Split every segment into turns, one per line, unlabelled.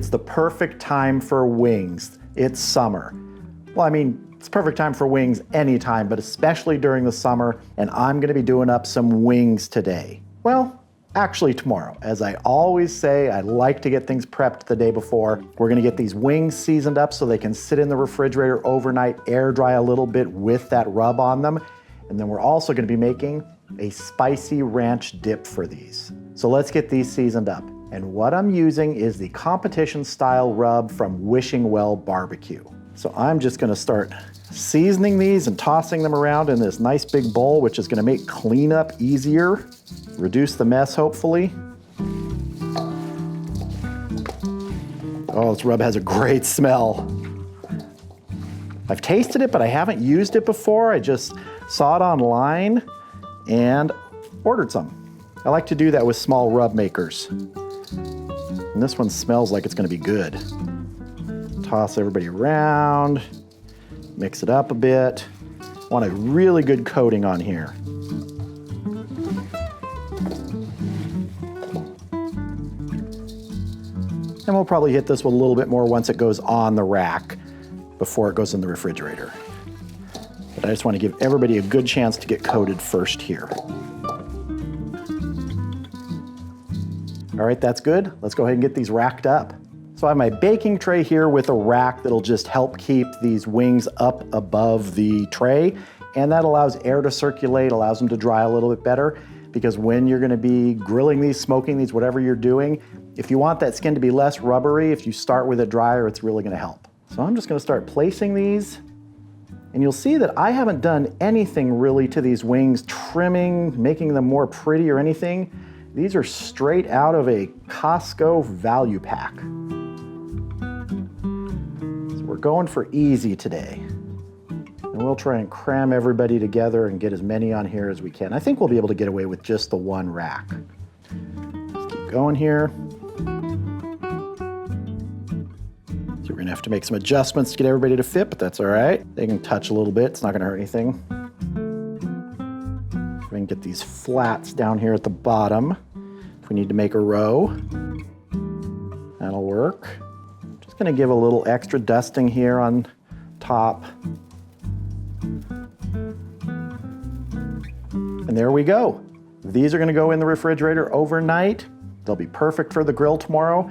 It's the perfect time for wings. It's summer. Well, I mean, it's perfect time for wings anytime, but especially during the summer, and I'm gonna be doing up some wings today. Well, actually tomorrow. As I always say, I like to get things prepped the day before. We're gonna get these wings seasoned up so they can sit in the refrigerator overnight, air dry a little bit with that rub on them. And then we're also gonna be making a spicy ranch dip for these. So let's get these seasoned up. And what I'm using is the competition style rub from Wishing Well Barbecue. So I'm just gonna start seasoning these and tossing them around in this nice big bowl, which is gonna make cleanup easier, reduce the mess hopefully. Oh, this rub has a great smell. I've tasted it, but I haven't used it before. I just saw it online and ordered some. I like to do that with small rub makers. And this one smells like it's gonna be good. Toss everybody around, mix it up a bit. Want a really good coating on here. And we'll probably hit this with a little bit more once it goes on the rack before it goes in the refrigerator. But I just want to give everybody a good chance to get coated first here. All right, that's good. Let's go ahead and get these racked up. So I have my baking tray here with a rack that'll just help keep these wings up above the tray. And that allows air to circulate, allows them to dry a little bit better, because when you're gonna be grilling these, smoking these, whatever you're doing, if you want that skin to be less rubbery, if you start with it drier, it's really gonna help. So I'm just gonna start placing these. And you'll see that I haven't done anything really to these wings, trimming, making them more pretty or anything. These are straight out of a Costco value pack. We're going for easy today. And we'll try and cram everybody together and get as many on here as we can. I think we'll be able to get away with just the one rack. Let's keep going here. So we're gonna have to make some adjustments to get everybody to fit, but that's all right. They can touch a little bit, it's not gonna hurt anything. We can get these flats down here at the bottom. If we need to make a row, that'll work. Gonna give a little extra dusting here on top. And there we go. These are gonna go in the refrigerator overnight. They'll be perfect for the grill tomorrow.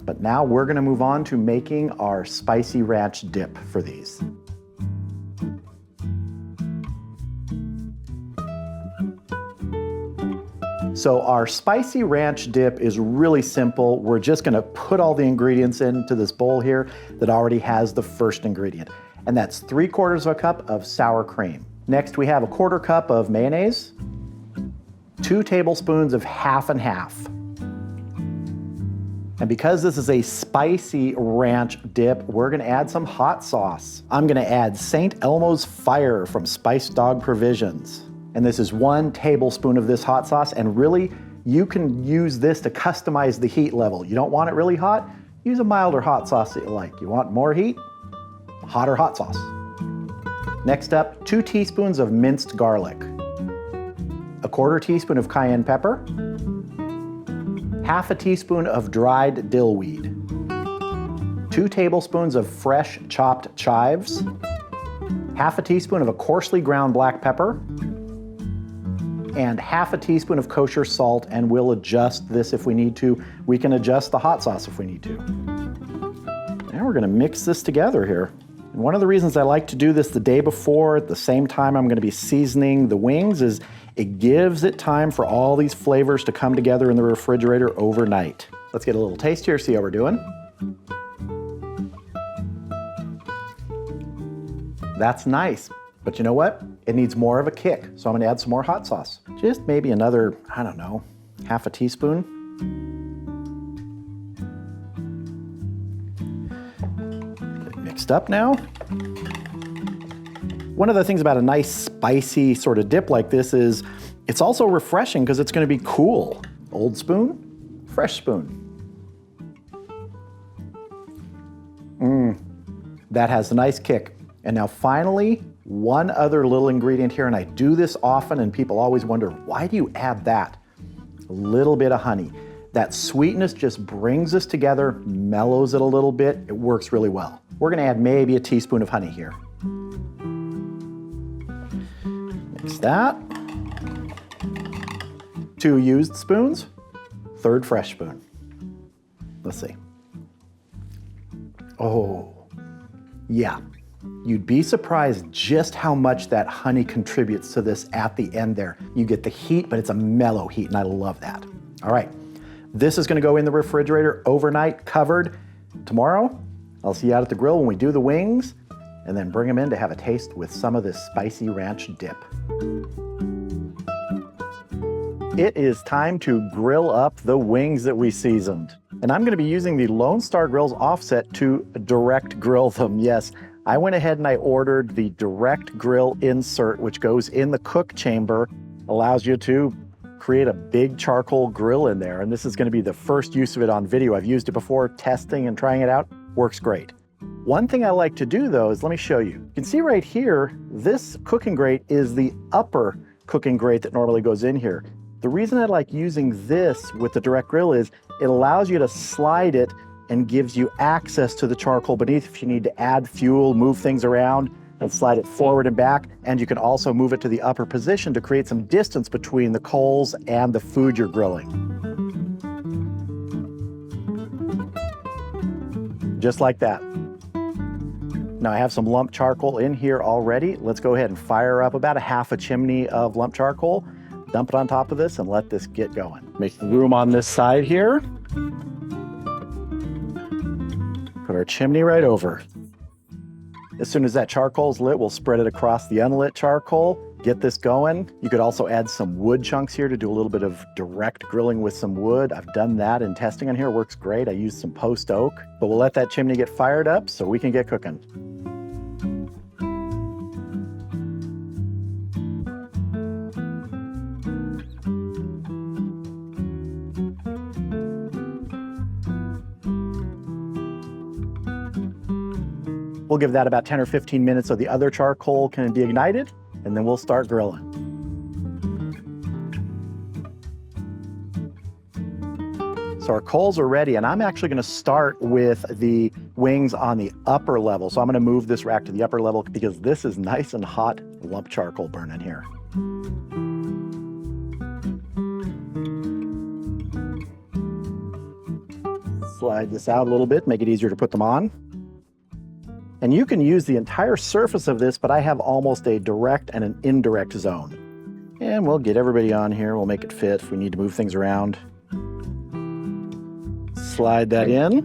But now we're gonna move on to making our spicy ranch dip for these. So our spicy ranch dip is really simple. We're just gonna put all the ingredients into this bowl here that already has the first ingredient. And that's 3/4 of a cup of sour cream. Next, we have a 1/4 cup of mayonnaise, 2 tablespoons of half and half. And because this is a spicy ranch dip, we're gonna add some hot sauce. I'm gonna add St. Elmo's Fire from Spice Dog Provisions. And this is 1 tablespoon of this hot sauce, and really, you can use this to customize the heat level. You don't want it really hot, use a milder hot sauce that you like. You want more heat, hotter hot sauce. Next up, 2 teaspoons of minced garlic, a 1/4 teaspoon of cayenne pepper, 1/2 teaspoon of dried dill weed, 2 tablespoons of fresh chopped chives, 1/2 teaspoon of a coarsely ground black pepper, and 1/2 teaspoon of kosher salt, and we'll adjust this if we need to. We can adjust the hot sauce if we need to. Now we're gonna mix this together here. And one of the reasons I like to do this the day before, at the same time I'm gonna be seasoning the wings, is it gives it time for all these flavors to come together in the refrigerator overnight. Let's get a little taste here, see how we're doing. That's nice. But you know what? It needs more of a kick, so I'm gonna add some more hot sauce. Just maybe another, I don't know, 1/2 teaspoon. Get it mixed up now. One of the things about a nice spicy sort of dip like this is it's also refreshing because it's gonna be cool. Old spoon, fresh spoon. That has a nice kick. And now finally, one other little ingredient here, and I do this often and people always wonder, why do you add that? A little bit of honey. That sweetness just brings this together, mellows it a little bit. It works really well. We're gonna add maybe a teaspoon of honey here. Mix that. 2 used spoons, 3rd fresh spoon. Let's see. Oh, yeah. You'd be surprised just how much that honey contributes to this at the end there. You get the heat, but it's a mellow heat, and I love that. All right, this is gonna go in the refrigerator overnight, covered. Tomorrow, I'll see you out at the grill when we do the wings, and then bring them in to have a taste with some of this spicy ranch dip. It is time to grill up the wings that we seasoned. And I'm gonna be using the Lone Star Grillz offset to direct grill them. Yes, I went ahead and I ordered the direct grill insert, which goes in the cook chamber, allows you to create a big charcoal grill in there. And this is gonna be the first use of it on video. I've used it before, testing and trying it out, works great. One thing I like to do though is, let me show you. You can see right here, this cooking grate is the upper cooking grate that normally goes in here. The reason I like using this with the direct grill is it allows you to slide it and gives you access to the charcoal beneath if you need to add fuel, move things around, and slide it forward and back. And you can also move it to the upper position to create some distance between the coals and the food you're grilling. Just like that. Now I have some lump charcoal in here already. Let's go ahead and fire up about a half a chimney of lump charcoal. Dump it on top of this and let this get going. Make room on this side here. Put our chimney right over. As soon as that charcoal's lit, we'll spread it across the unlit charcoal, get this going. You could also add some wood chunks here to do a little bit of direct grilling with some wood. I've done that in testing on here, works great. I used some post oak, but we'll let that chimney get fired up so we can get cooking. We'll give that about 10 or 15 minutes so the other charcoal can be ignited, and then we'll start grilling. So our coals are ready, and I'm actually gonna start with the wings on the upper level. So I'm gonna move this rack to the upper level because this is nice and hot lump charcoal burning here. Slide this out a little bit, make it easier to put them on. And you can use the entire surface of this, but I have almost a direct and an indirect zone. And we'll get everybody on here. We'll make it fit if we need to move things around. Slide that in.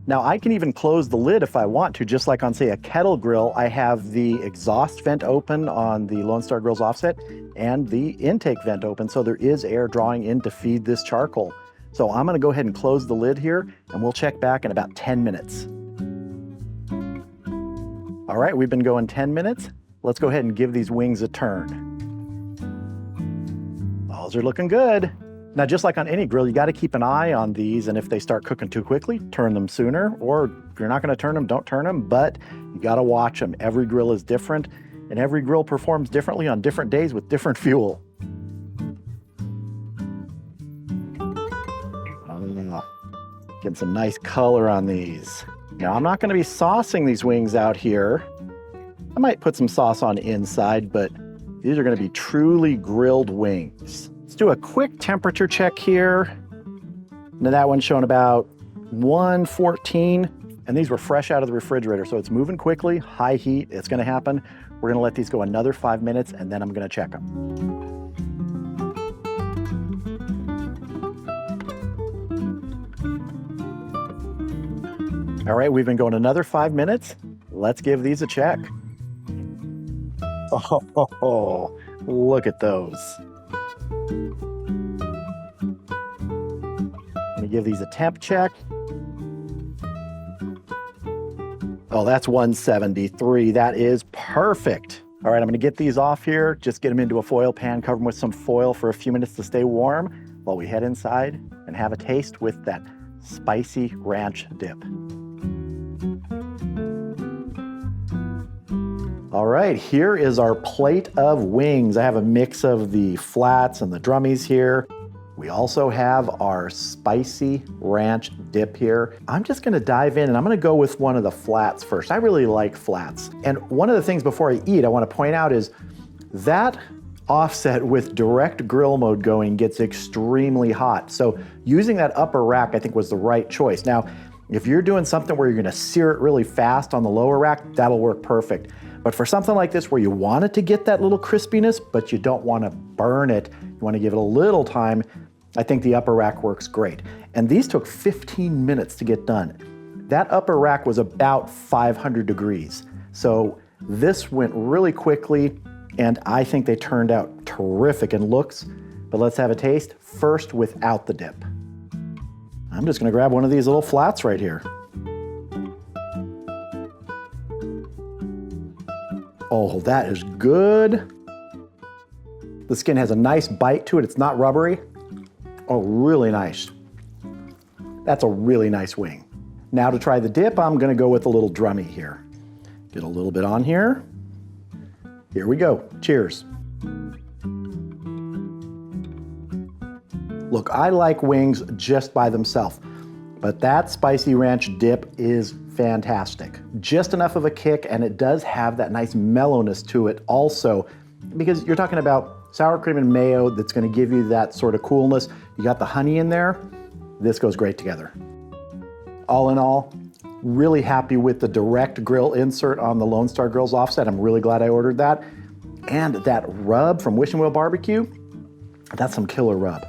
Now I can even close the lid if I want to, just like on, say, a kettle grill. I have the exhaust vent open on the Lone Star Grillz offset and the intake vent open, so there is air drawing in to feed this charcoal. So I'm gonna go ahead and close the lid here, and we'll check back in about 10 minutes. All right, we've been going 10 minutes. Let's go ahead and give these wings a turn. Those are looking good. Now, just like on any grill, you gotta keep an eye on these, and if they start cooking too quickly, turn them sooner, or if you're not gonna turn them, don't turn them, but you gotta watch them. Every grill is different, and every grill performs differently on different days with different fuel. Get some nice color on these. Now, I'm not gonna be saucing these wings out here. I might put some sauce on inside, but these are gonna be truly grilled wings. Let's do a quick temperature check here. Now that one's showing about 114, and these were fresh out of the refrigerator, so it's moving quickly, high heat, it's gonna happen. We're gonna let these go another 5 minutes, and then I'm gonna check them. All right, we've been going another 5 minutes. Let's give these a check. Oh, look at those. Let me give these a temp check. Oh, that's 173. That is perfect. All right, I'm gonna get these off here. Just get them into a foil pan, cover them with some foil for a few minutes to stay warm while we head inside and have a taste with that spicy ranch dip. All right, here is our plate of wings. I have a mix of the flats and the drummies here. We also have our spicy ranch dip here. I'm just gonna dive in and I'm gonna go with one of the flats first. I really like flats. And one of the things before I eat, I wanna point out is that offset with direct grill mode going gets extremely hot. So using that upper rack, I think, was the right choice. Now, if you're doing something where you're gonna sear it really fast on the lower rack, that'll work perfect. But for something like this where you want it to get that little crispiness, but you don't wanna burn it, you wanna give it a little time, I think the upper rack works great. And these took 15 minutes to get done. That upper rack was about 500 degrees. So this went really quickly, and I think they turned out terrific in looks. But let's have a taste, first without the dip. I'm just gonna grab one of these little flats right here. Oh, that is good. The skin has a nice bite to it. It's not rubbery. Oh, really nice. That's a really nice wing. Now to try the dip, I'm gonna go with a little drummy here. Get a little bit on here. Here we go, cheers. Look, I like wings just by themselves, but that spicy ranch dip is fantastic. Just enough of a kick, and it does have that nice mellowness to it also, because you're talking about sour cream and mayo that's gonna give you that sort of coolness. You got the honey in there. This goes great together. All in all, really happy with the direct grill insert on the Lone Star Grillz offset. I'm really glad I ordered that. And that rub from Wish and Will Barbecue, that's some killer rub.